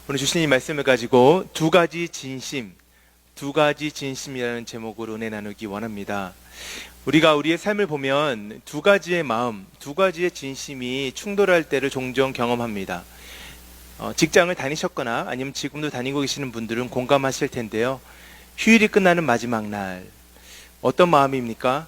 오늘 주신 이 말씀을 가지고 두 가지 진심이라는 제목으로 은혜 나누기 원합니다. 우리가 우리의 삶을 보면 두 가지의 마음, 두 가지의 진심이 충돌할 때를 종종 경험합니다. 직장을 다니셨거나 아니면 지금도 다니고 계시는 분들은 공감하실 텐데요. 휴일이 끝나는 마지막 날 어떤 마음입니까?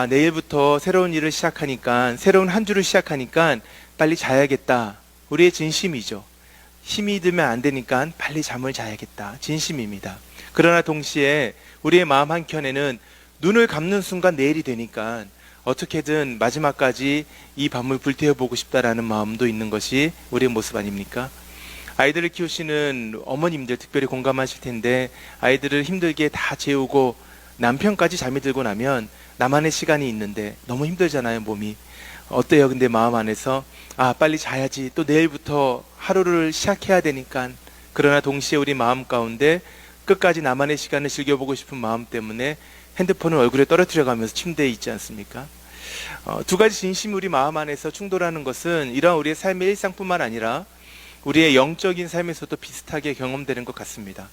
내일부터 새로운 일을 시작하니까, 새로운 한 주를 시작하니까 빨리 자야겠다. 우리의 진심이죠. 힘이 들면 안 되니까 빨리 잠을 자야겠다. 진심입니다. 그러나 동시에 우리의 마음 한켠에는 눈을 감는 순간 내일이 되니까 어떻게든 마지막까지 이 밤을 불태워보고 싶다라는 마음도 있는 것이 우리의 모습 아닙니까? 아이들을 키우시는 어머님들 특별히 공감하실 텐데, 아이들을 힘들게 다 재우고 남편까지 잠이 들고 나면 나만의 시간이 있는데 너무 힘들잖아요, 몸이. 어때요? 근데 마음 안에서 빨리 자야지, 또 내일부터 하루를 시작해야 되니까. 그러나 동시에 우리 마음 가운데 끝까지 나만의 시간을 즐겨보고 싶은 마음 때문에 핸드폰을 얼굴에 떨어뜨려 가면서 침대에 있지 않습니까? 두 가지 진심이 우리 마음 안에서 충돌하는 것은 이러한 우리의 삶의 일상뿐만 아니라 우리의 영적인 삶에서도 비슷하게 경험되는 것 같습니다.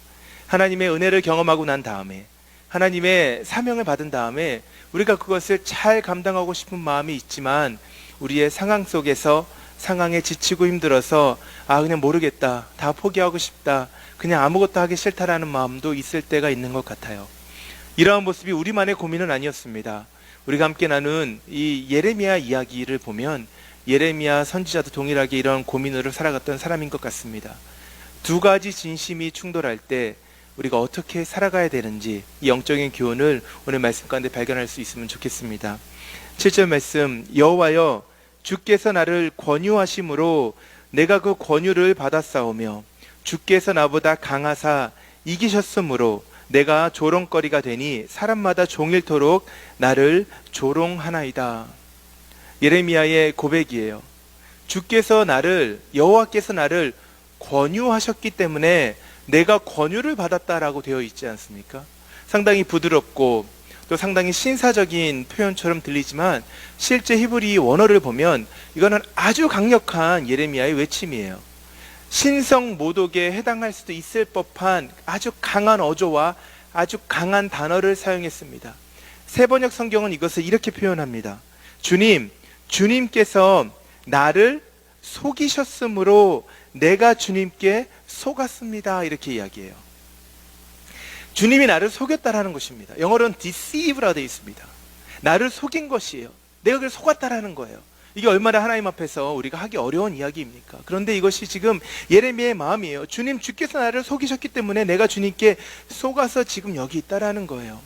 하나님의 은혜를 경험하고 난 다음에, 하나님의 사명을 받은 다음에 우리가 그것을 잘 감당하고 싶은 마음이 있지만 우리의 상황 속에서 상황에 지치고 힘들어서 그냥 모르겠다, 다 포기하고 싶다, 그냥 아무것도 하기 싫다라는 마음도 있을 때가 있는 것 같아요. 이러한 모습이 우리만의 고민은 아니었습니다. 우리가 함께 나눈 이 예레미야 이야기를 보면 예레미야 선지자도 동일하게 이런 고민으로 살아갔던 사람인 것 같습니다. 두 가지 진심이 충돌할 때 우리가 어떻게 살아가야 되는지, 이 영적인 교훈을 오늘 말씀 가운데 발견할 수 있으면 좋겠습니다. 7절 말씀, 여호와여 주께서 나를 권유하심으로 내가 그 권유를 받았사오며 주께서 나보다 강하사 이기셨으므로 내가 조롱거리가 되니 사람마다 종일토록 나를 조롱하나이다. 예레미야의 고백이에요. 여호와께서 나를 권유하셨기 때문에 내가 권유를 받았다라고 되어 있지 않습니까? 상당히 부드럽고 또 상당히 신사적인 표현처럼 들리지만 실제 히브리 원어를 보면 이거는 아주 강력한 예레미야의 외침이에요. 신성 모독에 해당할 수도 있을 법한 아주 강한 어조와 아주 강한 단어를 사용했습니다. 세번역 성경은 이것을 이렇게 표현합니다. 주님께서 나를 속이셨으므로 내가 주님께 속았습니다. 이렇게 이야기해요. 주님이 나를 속였다라는 것입니다. 영어로는 deceive라고 되어 있습니다. 나를 속인 것이에요. 내가 그를 속았다라는 거예요. 이게 얼마나 하나님 앞에서 우리가 하기 어려운 이야기입니까? 그런데 이것이 지금 예레미야의 마음이에요. 주께서 나를 속이셨기 때문에 내가 주님께 속아서 지금 여기 있다라는 거예요.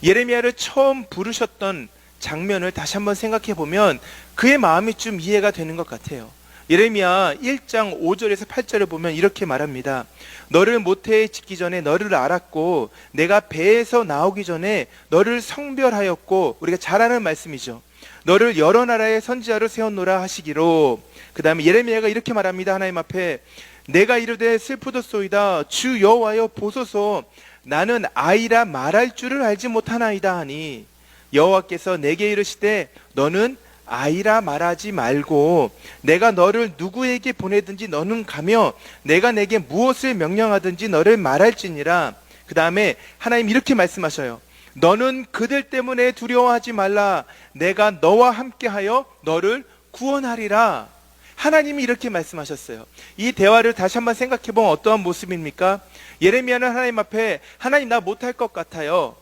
예레미야를 처음 부르셨던 장면을 다시 한번 생각해 보면 그의 마음이 좀 이해가 되는 것 같아요. 예레미야 1장 5절에서 8절을 보면 이렇게 말합니다. 너를 모태에 짓기 전에 너를 알았고 내가 배에서 나오기 전에 너를 성별하였고, 우리가 잘 아는 말씀이죠. 너를 여러 나라의 선지자로 세웠노라 하시기로. 그 다음에 예레미야가 이렇게 말합니다. 하나님 앞에 내가 이르되 슬프도소이다 주 여호와여 보소서 나는 아이라 말할 줄을 알지 못하나이다 하니 여호와께서 내게 이르시되 너는 아이라 말하지 말고 내가 너를 누구에게 보내든지 너는 가며 내가 내게 무엇을 명령하든지 너를 말할지니라. 그 다음에 하나님 이렇게 말씀하셔요. 너는 그들 때문에 두려워하지 말라. 내가 너와 함께하여 너를 구원하리라. 하나님이 이렇게 말씀하셨어요. 이 대화를 다시 한번 생각해보면 어떠한 모습입니까? 예레미야는 하나님 앞에 하나님 나 못할 것 같아요.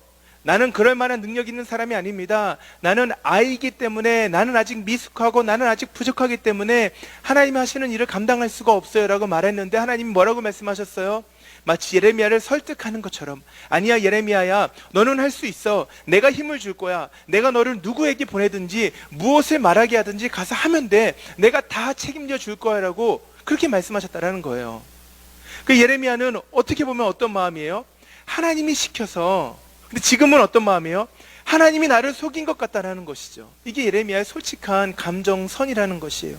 나는 그럴 만한 능력 있는 사람이 아닙니다. 나는 아이이기 때문에, 나는 아직 미숙하고 나는 아직 부족하기 때문에 하나님이 하시는 일을 감당할 수가 없어요 라고 말했는데 하나님이 뭐라고 말씀하셨어요? 마치 예레미야를 설득하는 것처럼, 아니야 예레미야야, 너는 할 수 있어. 내가 힘을 줄 거야. 내가 너를 누구에게 보내든지 무엇을 말하게 하든지 가서 하면 돼. 내가 다 책임져 줄 거야 라고 그렇게 말씀하셨다라는 거예요. 그 예레미야는 어떻게 보면 어떤 마음이에요? 하나님이 시켜서. 근데 지금은 어떤 마음이에요? 하나님이 나를 속인 것 같다라는 것이죠. 이게 예레미야의 솔직한 감정선이라는 것이에요.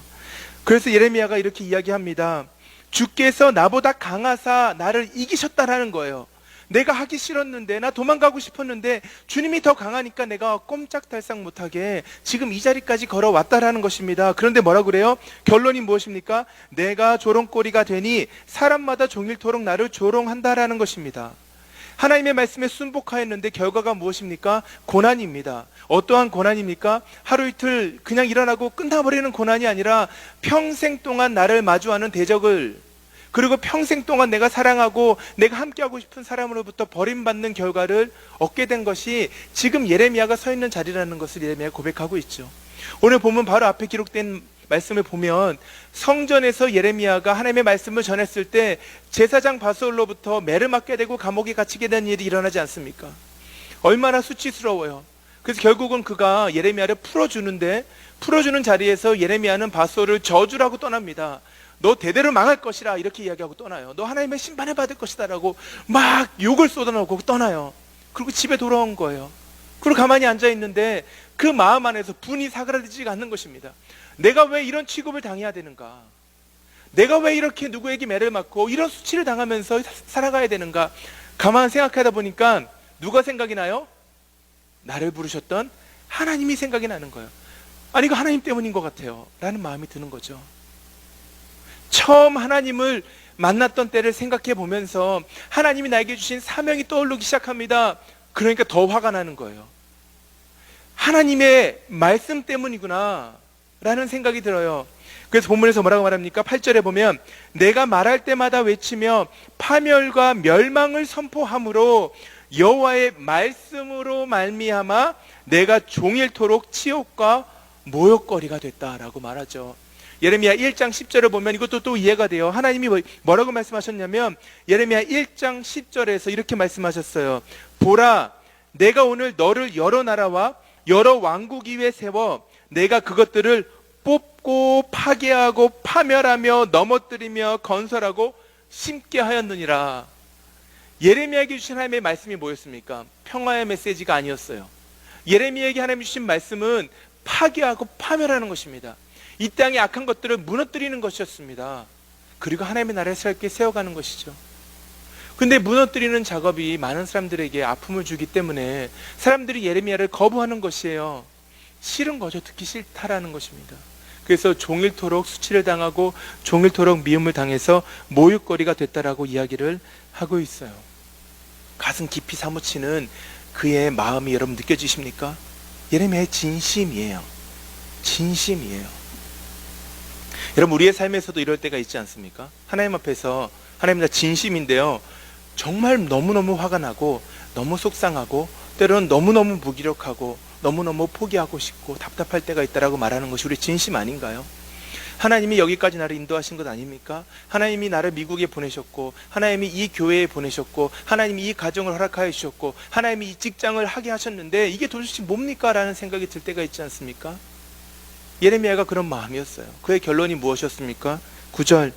그래서 예레미야가 이렇게 이야기합니다. 주께서 나보다 강하사 나를 이기셨다라는 거예요. 내가 하기 싫었는데, 나 도망가고 싶었는데 주님이 더 강하니까 내가 꼼짝달싹 못하게 지금 이 자리까지 걸어왔다라는 것입니다. 그런데 뭐라 그래요? 결론이 무엇입니까? 내가 조롱거리가 되니 사람마다 종일토록 나를 조롱한다라는 것입니다. 하나님의 말씀에 순복하였는데 결과가 무엇입니까? 고난입니다. 어떠한 고난입니까? 하루 이틀 그냥 일어나고 끝나버리는 고난이 아니라 평생 동안 나를 마주하는 대적을, 그리고 평생 동안 내가 사랑하고 내가 함께하고 싶은 사람으로부터 버림받는 결과를 얻게 된 것이 지금 예레미야가 서 있는 자리라는 것을 예레미야가 고백하고 있죠. 오늘 보면 바로 앞에 기록된 말씀을 보면 성전에서 예레미야가 하나님의 말씀을 전했을 때 제사장 바솔로부터 매를 맞게 되고 감옥에 갇히게 된 일이 일어나지 않습니까? 얼마나 수치스러워요. 그래서 결국은 그가 예레미야를 풀어주는 자리에서 예레미야는 바솔을 저주라고 떠납니다. 너 대대로 망할 것이라 이렇게 이야기하고 떠나요. 너 하나님의 심판을 받을 것이다 라고 막 욕을 쏟아놓고 떠나요. 그리고 집에 돌아온 거예요. 그리고 가만히 앉아있는데 그 마음 안에서 분이 사그라들지가 않는 것입니다. 내가 왜 이런 취급을 당해야 되는가? 내가 왜 이렇게 누구에게 매를 맞고 이런 수치를 당하면서 살아가야 되는가? 가만 생각하다 보니까 누가 생각이 나요? 나를 부르셨던 하나님이 생각이 나는 거예요. 아니 이거 하나님 때문인 것 같아요 라는 마음이 드는 거죠. 처음 하나님을 만났던 때를 생각해 보면서 하나님이 나에게 주신 사명이 떠오르기 시작합니다. 그러니까 더 화가 나는 거예요. 하나님의 말씀 때문이구나 라는 생각이 들어요. 그래서 본문에서 뭐라고 말합니까? 8절에 보면 내가 말할 때마다 외치며 파멸과 멸망을 선포함으로 여호와의 말씀으로 말미암아 내가 종일토록 치욕과 모욕거리가 됐다라고 말하죠. 예레미야 1장 10절을 보면 이것도 또 이해가 돼요. 하나님이 뭐라고 말씀하셨냐면 예레미야 1장 10절에서 이렇게 말씀하셨어요. 보라, 내가 오늘 너를 여러 나라와 여러 왕국 위에 세워 내가 그것들을 뽑고 파괴하고 파멸하며 넘어뜨리며 건설하고 심게 하였느니라. 예레미야에게 주신 하나님의 말씀이 뭐였습니까? 평화의 메시지가 아니었어요. 예레미야에게 하나님이 주신 말씀은 파괴하고 파멸하는 것입니다. 이 땅의 악한 것들을 무너뜨리는 것이었습니다. 그리고 하나님의 나라를 새롭게 세워가는 것이죠. 근데 무너뜨리는 작업이 많은 사람들에게 아픔을 주기 때문에 사람들이 예레미야를 거부하는 것이에요. 싫은 거죠. 듣기 싫다라는 것입니다. 그래서 종일토록 수치를 당하고 종일토록 미움을 당해서 모욕거리가 됐다라고 이야기를 하고 있어요. 가슴 깊이 사무치는 그의 마음이 여러분 느껴지십니까? 예레미야의 진심이에요. 진심이에요. 여러분 우리의 삶에서도 이럴 때가 있지 않습니까? 하나님 앞에서 하나님 나 진심인데요 정말 너무너무 화가 나고 너무 속상하고 때로는 너무너무 무기력하고 너무너무 포기하고 싶고 답답할 때가 있다라고 말하는 것이 우리 진심 아닌가요? 하나님이 여기까지 나를 인도하신 것 아닙니까? 하나님이 나를 미국에 보내셨고 하나님이 이 교회에 보내셨고 하나님이 이 가정을 허락하여 주셨고 하나님이 이 직장을 하게 하셨는데 이게 도대체 뭡니까? 라는 생각이 들 때가 있지 않습니까? 예레미야가 그런 마음이었어요. 그의 결론이 무엇이었습니까? 9절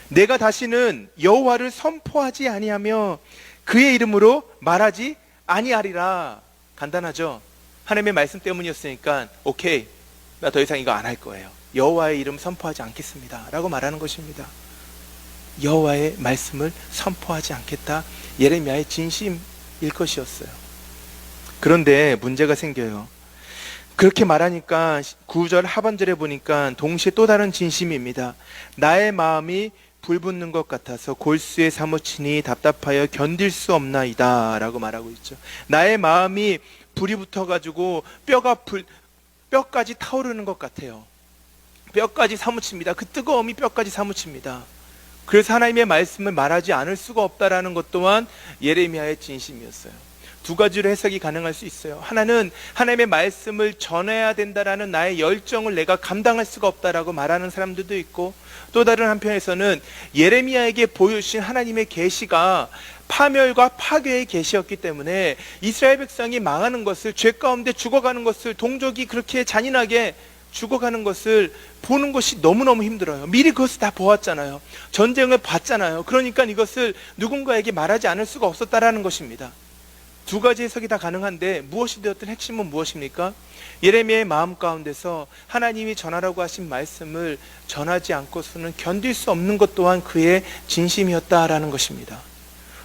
내가 다시는 여호와를 선포하지 아니하며 그의 이름으로 말하지 아니하리라. 간단하죠? 하나님의 말씀 때문이었으니까 오케이 나 더 이상 이거 안 할 거예요. 여호와의 이름 선포하지 않겠습니다 라고 말하는 것입니다. 여호와의 말씀을 선포하지 않겠다. 예레미야의 진심일 것이었어요. 그런데 문제가 생겨요. 그렇게 말하니까 9절 하반절에 보니까 동시에 또 다른 진심입니다. 나의 마음이 불붙는 것 같아서 골수에 사무치니 답답하여 견딜 수 없나이다 라고 말하고 있죠. 나의 마음이 불이 붙어가지고 뼈까지 타오르는 것 같아요. 뼈까지 사무칩니다. 그 뜨거움이 뼈까지 사무칩니다. 그래서 하나님의 말씀을 말하지 않을 수가 없다라는 것 또한 예레미야의 진심이었어요. 두 가지로 해석이 가능할 수 있어요. 하나는 하나님의 말씀을 전해야 된다라는 나의 열정을 내가 감당할 수가 없다라고 말하는 사람들도 있고, 또 다른 한편에서는 예레미야에게 보여주신 하나님의 계시가 파멸과 파괴의 계시였기 때문에 이스라엘 백성이 망하는 것을, 죄 가운데 죽어가는 것을, 동족이 그렇게 잔인하게 죽어가는 것을 보는 것이 너무너무 힘들어요. 미리 그것을 다 보았잖아요. 전쟁을 봤잖아요. 그러니까 이것을 누군가에게 말하지 않을 수가 없었다라는 것입니다. 두 가지 해석이 다 가능한데 무엇이 되었든 핵심은 무엇입니까? 예레미야의 마음 가운데서 하나님이 전하라고 하신 말씀을 전하지 않고서는 견딜 수 없는 것 또한 그의 진심이었다라는 것입니다.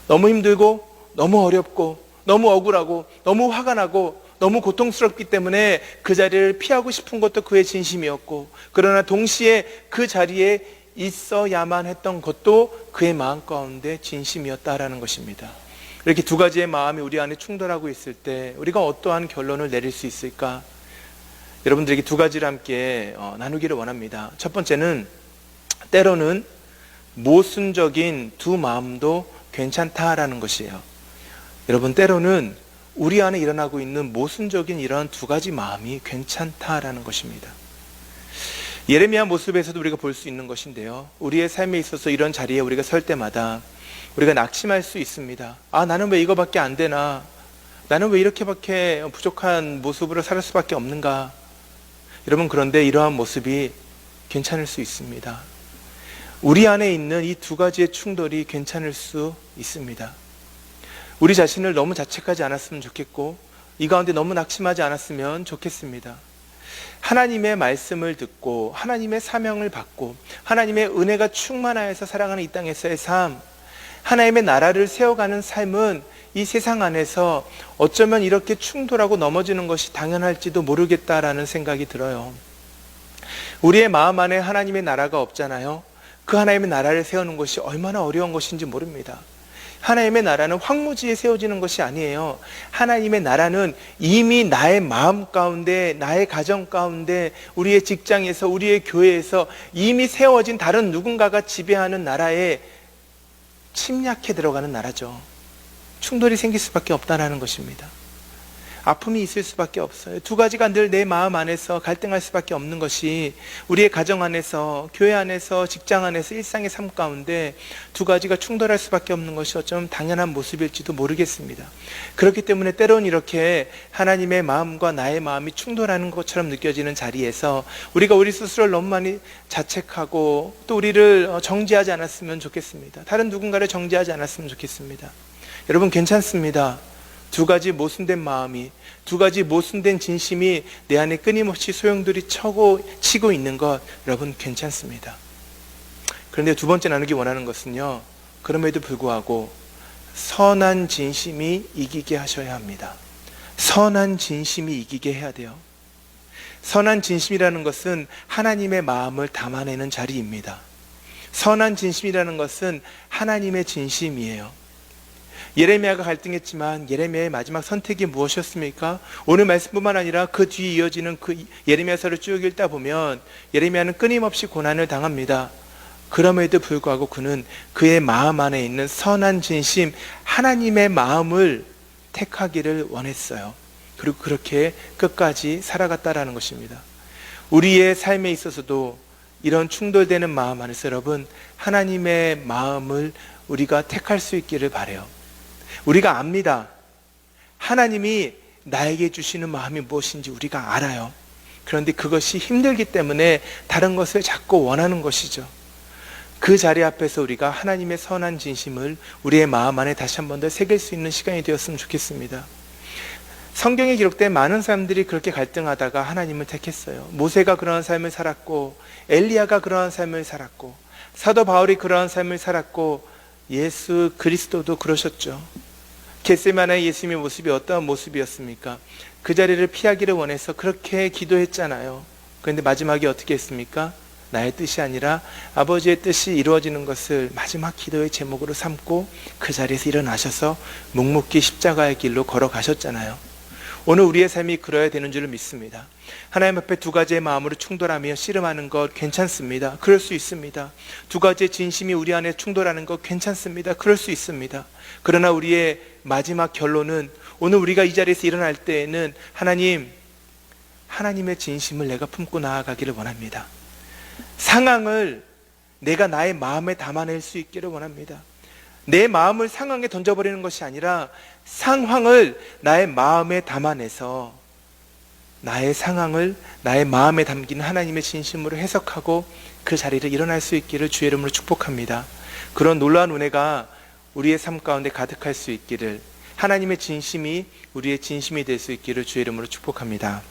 너무 힘들고 너무 어렵고 너무 억울하고 너무 화가 나고 너무 고통스럽기 때문에 그 자리를 피하고 싶은 것도 그의 진심이었고, 그러나 동시에 그 자리에 있어야만 했던 것도 그의 마음 가운데 진심이었다라는 것입니다. 이렇게 두 가지의 마음이 우리 안에 충돌하고 있을 때 우리가 어떠한 결론을 내릴 수 있을까? 여러분들에게 두 가지를 함께 나누기를 원합니다. 첫 번째는 때로는 모순적인 두 마음도 괜찮다라는 것이에요. 여러분, 때로는 우리 안에 일어나고 있는 모순적인 이러한 두 가지 마음이 괜찮다라는 것입니다. 예레미야 모습에서도 우리가 볼 수 있는 것인데요, 우리의 삶에 있어서 이런 자리에 우리가 설 때마다 우리가 낙심할 수 있습니다. 나는 왜 이거밖에 안 되나? 나는 왜 이렇게밖에 부족한 모습으로 살 수밖에 없는가? 여러분, 그런데 이러한 모습이 괜찮을 수 있습니다. 우리 안에 있는 이 두 가지의 충돌이 괜찮을 수 있습니다. 우리 자신을 너무 자책하지 않았으면 좋겠고, 이 가운데 너무 낙심하지 않았으면 좋겠습니다. 하나님의 말씀을 듣고 하나님의 사명을 받고 하나님의 은혜가 충만하여서 살아가는 이 땅에서의 삶, 하나님의 나라를 세워가는 삶은 이 세상 안에서 어쩌면 이렇게 충돌하고 넘어지는 것이 당연할지도 모르겠다라는 생각이 들어요. 우리의 마음 안에 하나님의 나라가 없잖아요. 그 하나님의 나라를 세우는 것이 얼마나 어려운 것인지 모릅니다. 하나님의 나라는 황무지에 세워지는 것이 아니에요. 하나님의 나라는 이미 나의 마음 가운데, 나의 가정 가운데, 우리의 직장에서, 우리의 교회에서 이미 세워진 다른 누군가가 지배하는 나라에 침략해 들어가는 나라죠. 충돌이 생길 수밖에 없다는 것입니다. 아픔이 있을 수밖에 없어요. 두 가지가 늘 내 마음 안에서 갈등할 수밖에 없는 것이, 우리의 가정 안에서, 교회 안에서, 직장 안에서, 일상의 삶 가운데 두 가지가 충돌할 수밖에 없는 것이 어쩌면 당연한 모습일지도 모르겠습니다. 그렇기 때문에 때로는 이렇게 하나님의 마음과 나의 마음이 충돌하는 것처럼 느껴지는 자리에서 우리가 우리 스스로를 너무 많이 자책하고 또 우리를 정죄하지 않았으면 좋겠습니다. 다른 누군가를 정죄하지 않았으면 좋겠습니다. 여러분, 괜찮습니다. 두 가지 모순된 마음이, 두 가지 모순된 진심이 내 안에 끊임없이 소용돌이 치고 있는 것, 여러분, 괜찮습니다. 그런데 두 번째 나누기 원하는 것은요, 그럼에도 불구하고 선한 진심이 이기게 하셔야 합니다. 선한 진심이 이기게 해야 돼요. 선한 진심이라는 것은 하나님의 마음을 담아내는 자리입니다. 선한 진심이라는 것은 하나님의 진심이에요. 예레미야가 갈등했지만 예레미야의 마지막 선택이 무엇이었습니까? 오늘 말씀뿐만 아니라 그 뒤에 이어지는 그 예레미야서를 쭉 읽다 보면 예레미야는 끊임없이 고난을 당합니다. 그럼에도 불구하고 그는 그의 마음 안에 있는 선한 진심, 하나님의 마음을 택하기를 원했어요. 그리고 그렇게 끝까지 살아갔다라는 것입니다. 우리의 삶에 있어서도 이런 충돌되는 마음 안에서 여러분, 하나님의 마음을 우리가 택할 수 있기를 바라요. 우리가 압니다. 하나님이 나에게 주시는 마음이 무엇인지 우리가 알아요. 그런데 그것이 힘들기 때문에 다른 것을 자꾸 원하는 것이죠. 그 자리 앞에서 우리가 하나님의 선한 진심을 우리의 마음 안에 다시 한 번 더 새길 수 있는 시간이 되었으면 좋겠습니다. 성경에 기록된 많은 사람들이 그렇게 갈등하다가 하나님을 택했어요. 모세가 그러한 삶을 살았고, 엘리야가 그러한 삶을 살았고, 사도 바울이 그러한 삶을 살았고, 예수 그리스도도 그러셨죠. 겟세마네 예수님의 모습이 어떠한 모습이었습니까? 그 자리를 피하기를 원해서 그렇게 기도했잖아요. 그런데 마지막에 어떻게 했습니까? 나의 뜻이 아니라 아버지의 뜻이 이루어지는 것을 마지막 기도의 제목으로 삼고 그 자리에서 일어나셔서 묵묵히 십자가의 길로 걸어가셨잖아요. 오늘 우리의 삶이 그러야 되는 줄 믿습니다. 하나님 앞에 두 가지의 마음으로 충돌하며 씨름하는 것 괜찮습니다. 그럴 수 있습니다. 두 가지의 진심이 우리 안에 충돌하는 것 괜찮습니다. 그럴 수 있습니다. 그러나 우리의 마지막 결론은, 오늘 우리가 이 자리에서 일어날 때에는 하나님의 진심을 내가 품고 나아가기를 원합니다. 상황을 내가 나의 마음에 담아낼 수 있기를 원합니다. 내 마음을 상황에 던져버리는 것이 아니라 상황을 나의 마음에 담아내서 나의 상황을 나의 마음에 담긴 하나님의 진심으로 해석하고 그 자리를 일어날 수 있기를 주의 이름으로 축복합니다. 그런 놀라운 은혜가 우리의 삶 가운데 가득할 수 있기를, 하나님의 진심이 우리의 진심이 될 수 있기를 주의 이름으로 축복합니다.